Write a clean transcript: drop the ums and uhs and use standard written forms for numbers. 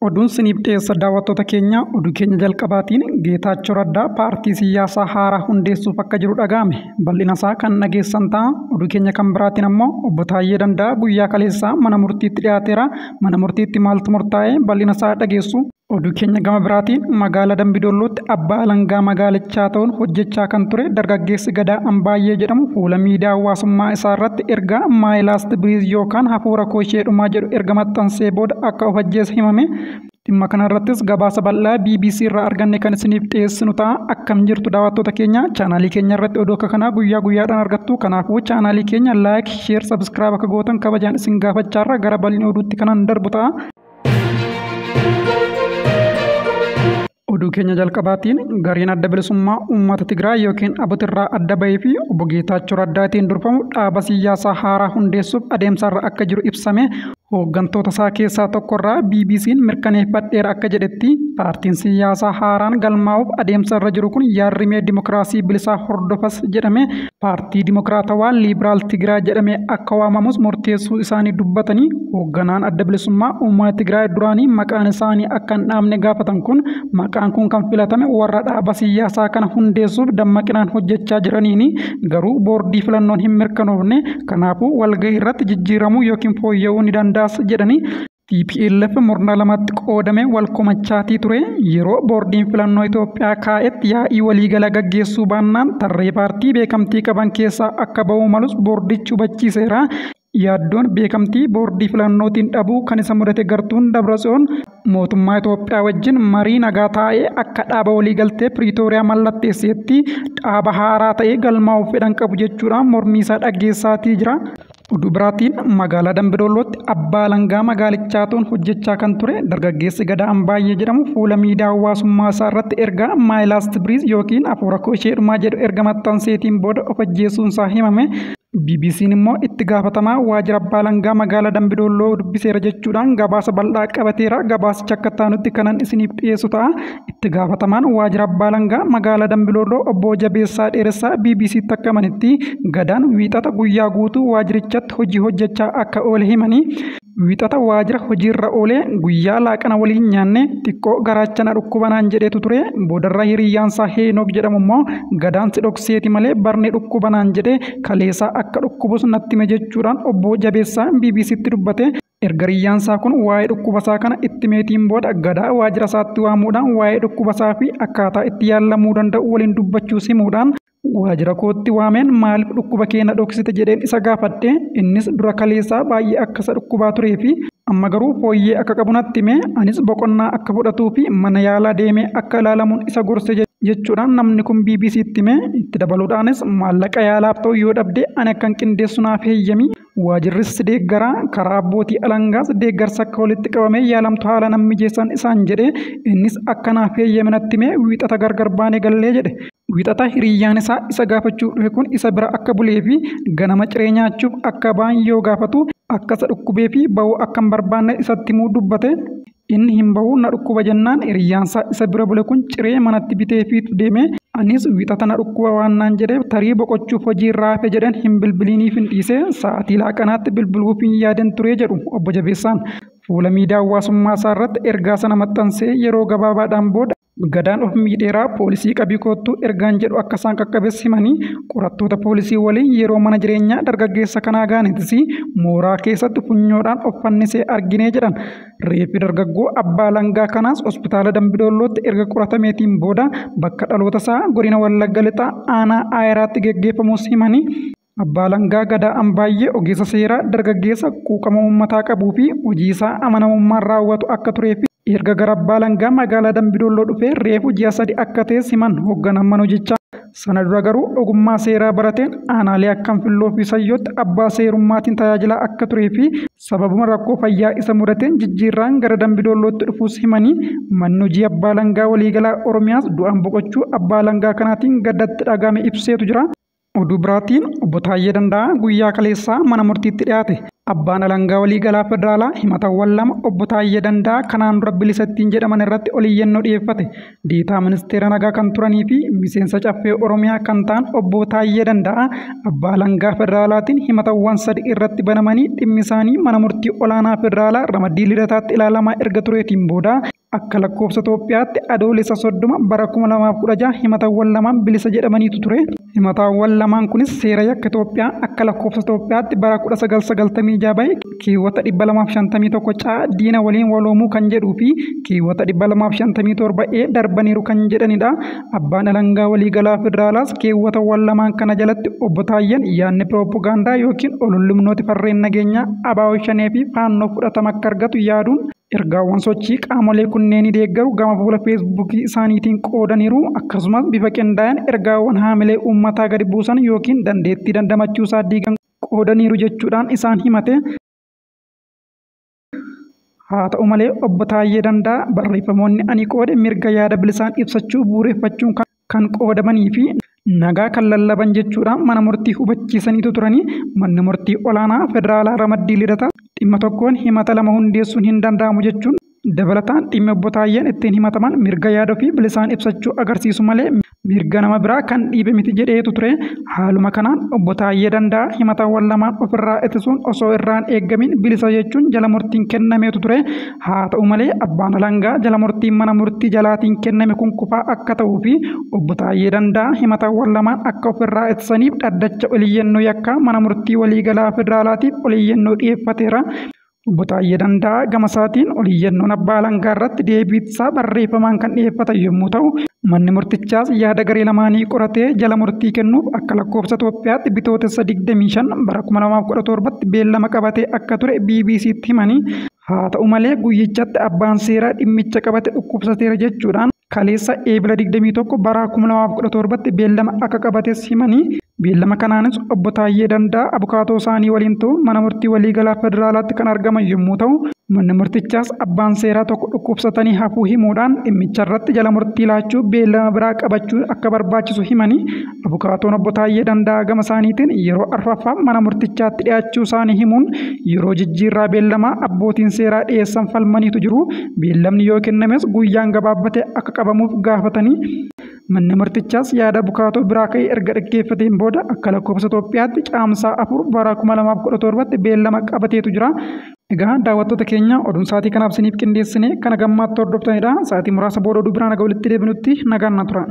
Oduun siniif dhiyeessa daawwattoota keenya oduu keenya jalqabaatiin Geetaachoo Raddaa paartii siyaasaa haaraa hundeessuuf akka jiru dhaga'ame. Bal'ina isaa kan dhageessan ta'a. Oduu keenya kan biraatiin ammoo obbo Taayyee Danda'a guyyaa kaleessaa mana murtiitti dhiyaateera. Mana murtiitti maaltu murtaa'e bal'ina isaa dhageessu. Oduu keenya gama biraatiin magaalaa Dambidollootti abbaa alangaa magaalichaa ta'uun hojjechaa kan ture dargaggeessi Gadaa Ambaayee jedhamu fuula miidiyaa hawaasummaa isaa irratti ergaa My Last Breath yookaan hafuura koo ishee dhumaa jedhu erga maxxansee booda akka of ajjeese himame. Dhimma kanarrattis gabaasa bal'aa BBC irraa arganne kan isiniif dhiyeessinu ta'a. Akkam jirtu daawwattoota keenya chaanaalii keenya irratti oduu akka kanaa guyyaa guyyaadhaan argattu. Kanaafuu chaanaalii keenya like, share, subscribe akka gootan kabajaan isin gaafachaarra gara bal'ina oduutti kanan darbu ta'a. Oduu keenya jalqabaatiin gariin adda bilisummaa uummata Tigraay yookiin Abutirraa adda bahee fi obbo Geetaachoo Raddaatiin durfamu dhaaba siyaasaa haaraa hundeessuuf adeemsarra akka jiru ibsame. Hooggantoota isaa keessaa tokkorraa BBC'n mirkaneeffadheera akka jedhetti paartiin siyaasaa haaraan galmaa'uuf adeemsarra jiru kun yaadrimee dimokiraasii bilisaa hordofas jedhame paartii dimokiraatawaa liibiraal Tigraay jedhamee akka waamamus murteessuu isaanii dubbatanii hoogganaan adda bilisummaa uummata Tigraay duraanii maqaan isaanii akka hin dhaamne gaafatan kun maqaan kun kan filatame warra dhaaba siyaasaa kana hundeessuuf dammaqinaan hojjechaa jiraniini garuu boordii filannoon hin mirkanoofne kanaafuu walgahii irratti jijjiiramuu yookiin fooyya'uu ni danda'a jedhanii TPLF murna lamatti qoodame wal komachaatii ture yeroo boordiin filannoo Itoophiyaa kaa'etti yaa'ii waliigala gaggeessuu baannaan tarree paartii beekamtii qaban keessaa akka ba'uu malus boordichi hubachiiseera. Yaaddoon beekamtii boordii filannootiin dhabuu kan isa mudate gartuun Dabratsiyoon mootummaa Itoophiyaa wajjin marii nagaa taa'ee akka dhaaba waliigaltee Piriitooriyaa mallatteesseetti dhaaba haaraa ta'ee galmaa'uuf fedhan qabu jechuudhaan mormii isaa dhaggeessaatii jira. Oduu biraatiin magaalaa Dambidollootti abbaa alangaa magaalichaa ta'uun hojjechaa kan ture dargaggeessi Gadaa Ambaayee jedhamu fuula miidiyaa hawaasummaa isaa irratti ergaa My Last Breath yookiin hafuura koo ishee dhumaa jedhu erga maxxanseetiin booda of ajjeesuun isaa himame. BBC'n immoo itti gaafatamaa waajjira abbaa alangaa magaalaa Dambidolloo dubbiseera jechuudhaan gabaasa bal'aa qabateera. Gabaasicha akka taanutti kanan isiniif dhiyeessu ta'a. Itti gaafatamaan waajjira abbaa alangaa magaalaa Dambidolloo obbo Jabeessaa Dheeressaa BBC'tti akka himanitti Gadaan wiixata guyyaa guutuu waajjirichatti hojii hojjechaa akka oole himanii. Wiixata waajjira hojiirra oolee guyyaa laaqana waliin nyaanne xiqqoo garaachana dhukkubanaan jedhetu ture. Boodarra hiriyaansaa Heenook jedhamu immoo Gadaan si dhokseeti malee barni dhukkubanaan jedhee kaleessaa akka dhukkubus natti hime jechuudhaan obbo Jabeessaa BBC'tti dubbate. Erga hiriyaansaa kun waa'ee dhukkubasaa kana itti meetiin booda Gadaa waajjira isaatti waamuudhaan waa'ee dhukkubasaa fi akkaataa itti yaalamuu danda'u waliin dubbachuus himuudhaan waajjira kootti waameen maaliif dhukkuba keenya dhoksite jedheen isa gaafadhe. Innis dura kaleessaa baay'ee akka isa dhukkubaa turee fi amma garuu fooyyee akka qabu natti hime. Anis boqonnaa akka fudhatuu fi mana yaalaa deemee akka ilaalamuun isa gorse jechuudhaan namni kun BBC'tti hime. Itti dabaluudhaanis maallaqa yaalaaf ta'u yoo dhabde ani akkan qindeessu naaf heeyyami. Waajjirris deeggaraa karaa abbootii alangaas deeggarsa akka walitti qabamee yaalamtu haala nan mijeessan isaan jedhe. Innis akka naaf heeyyame natti hime wiixata gargar baanee gallee jedhe. Wiixata hiriyyaan isaa isa gaafachuu dhufe kun isa bira akka bulee fi ganama ciree nyaachuuf akka ba'an yoo gaafatu akka isa dhukkubee fi ba'uu akka hin barbaanne isatti himuu dubbate. Inni hin bahu na dhukkuba jennaan hiriyaansaa isa bira bule kun ciree manatti bitee fiitu deeme. Anis wiixata na dhukkuba waan naan jedhe tarii boqochuuf hojii irraa hafe jedhan hin bilbiliiniif hin dhiise sa'aatii laaqanaatti bilbiluuf hin yaadan ture jedhu obbo Jabeessaan. Fuula miidiyaa hawaasummaa isaa irratti ergaa sana maxxansee yeroo gabaabaadhaan booda Gadaan of miidheeraa poolisii qabii koottuu ergaan jedhu akka isaan qaqqabes himanii qorattoota poolisii waliin yeroo mana jireenyaa dargaggeessa kanaa gaanettis mooraa keessatti funyoodhaan of fannisee arginee jedhan. Reeffi dargaggoo abbaa alangaa kanaas hospitaala Dambidollootti erga qoratameetiin booda bakka dhaloota isaa godina Wallagga Lixaa aanaa Aayiraatti geggeeffamus himanii. Abbaa alangaa Gadaa Ambaayee ogeessa seeraa dargaggeessa quuqama uummataa qabuu fi hojii isaa amanamummaan raawwatu akka turee fi erga gara abbaa alangaa magaalaa Dambidolloo dhufee reefu ji'a 3 akka ta'e himan hoogganaan mana hojichaa. Sana dura garuu ogummaa seeraa barateen aanaalee akka Anfilloo fi Sayyootti abbaa seerummaatiin tajaajilaa akka turee fi sababuma rakkoo fayyaa isa mudateen jijjiirraan gara Dambidollootti dhufuus himanii. Manni hojii abbaa alangaa waliigalaa Oromiyaas du'aan boqochuu abbaa alangaa kanaatiin gaddatti dhagahame ibseetu jira. Oduu biraatiin obbo Taayyee Danda'a guyyaa kaleessaa mana murtiitti dhiyaate. Abbaan alangaa waliigalaa federaalaa himatawwan lama obbo Taayyee Danda'a kanaan dura bilisattiin jedhaman irratti oliyyannoo dhiyeeffate. Deetaa ministeera nagaa kan turanii fi miseensa caffee Oromiyaa kan ta'an obbo Taayyee Danda'a abbaa alangaa federaalaatiin himatawwan 3 irratti banamanii dhimmi isaanii mana murtii olaanaa federaalaa ramaddii lidataatti ilaalamaa erga tureetiin booda akka lakkoofsa Itoophiyaatti adoolessa 30 bara 2016 himatawwan lamaan bilisa jedhamaniitu ture. Himatawwan lamaan kunis seera yakka Itoophiyaa akka lakkoofsa Itoophiyaatti bara 1996 bahe keewwata 251 caa diina waliin waloomuu kan jedhuu fi keewwata 257 darbaniiru kan jedhanidha. Abbaan alangaa waliigalaa federaalaas keewwatawwan lamaan kana jalatti obbo Taayyeen yaadni piroopagaandaa yookiin ololumnooti farreen nageenyaa ABO shanee fi faannoo fudhatama akka argatu yaaduun ergaawwan sochii qaamolee kunneen deeggaru gama fuula feesbuukii isaaniitiin qoodaniiru. Akkasumas bifa qindaa'een ergaawwan haamilee uummataa gadi buusan yookiin dandeettii dandamachuusaa diigan qoodaniiru jechuudhaan isaan himate. Haa ta'u malee obbo Taayyee Danda'a barreeffamoonni ani qoode mirga yaada bilisaan ibsachuu bu'uureffachuun kan qoodamanii fi nagaa kan lallaban jechuudhaan mana murtii hubachiisaniitu turanii. Manni murtii olaanaa federaalaa ramaddii lidataa dhimma tokkoon himata lama hundeessuun hin danda'amu jechuun dabalataan dhimmi obbo Taayyeen ittiin himataman mirga yaada fi bilisaan ibsachuu agarsiisu malee mirga nama biraa kan dhiibe miti jedheetu ture. Haaluma kanaan obbo Taayyee Danda'a himatawwan lamaan ofirraa ittisuun osoo irraan eeggamin bilisa jechuun jala murtiin kennameetu ture. Haa ta'u malee abbaan alangaa jala murtiin mana murtii jalaatiin kenname kun kufaa akka ta'uu fi obbo Taayyee Danda'a himatawwan lamaan akka ofirraa ittisaniif dhaddacha oliyyannoo yakkaa mana murtii waliigalaa federaalaatiif oliyyannoo dhiyeeffateera. Obbo Taayyee Danda'a gama isaatiin oliyyannoon abbaa alangaa irratti deebii isaa barreeffamaan kan dhiyeeffatan yommuu ta'u, manni murtichaas yaada garee lamaanii qoratee jala murtii kennuuf akka lakkoofsa Itoophiyaatti bitootessa 25 bara 2017tti beellama qabatee akka ture BBC'tti himanii. Haa ta'u malee guyyichatti abbaan seeraa dhimmicha qabate dhukkubsateera jechuudhaan kaleessa eebila 21 bara 2017tti beellama akka qabates himanii. Beellama kanaanis obbo Taayyee Danda'a abukaatoo isaanii waliin ta'uun mana murtii waliigalaa federaalaatti kan argaman yommuu ta'u, manni murtichaas abbaan seeraa tokko dhukkubsatanii hafuu himuudhaan dhimmicha irratti jala murtii laachuu beellama biraa qabachuu akka barbaachisu himanii. Abukaatoon obbo Taayyee Danda'a gama isaaniitiin yeroo arfaffaa mana murtichaatti dhiyaachuu isaanii himuun yeroo jijjiirraa beellamaa abbootiin seeraa dhiyeessan falmaniitu jiru. Beellamni yoo kennames guyyaan gabaabbatee akka qabamuuf gaafatanii. Manni murtichaas yaada abukaatoo biraa ka'ee erga dhaggeeffateen booda akka lakkoofsa Itoophiyaatti caamsaa 4 bara 2017tti beellama qabateetu jira. Egaa daawwattoota keenya oduun sa'aatii kanaaf isiniif qindeessine kana gammaatti hordoftanidha. Sa'aatii muraasa booda oduu biraan aga walitti deebinutti nagaan na tura.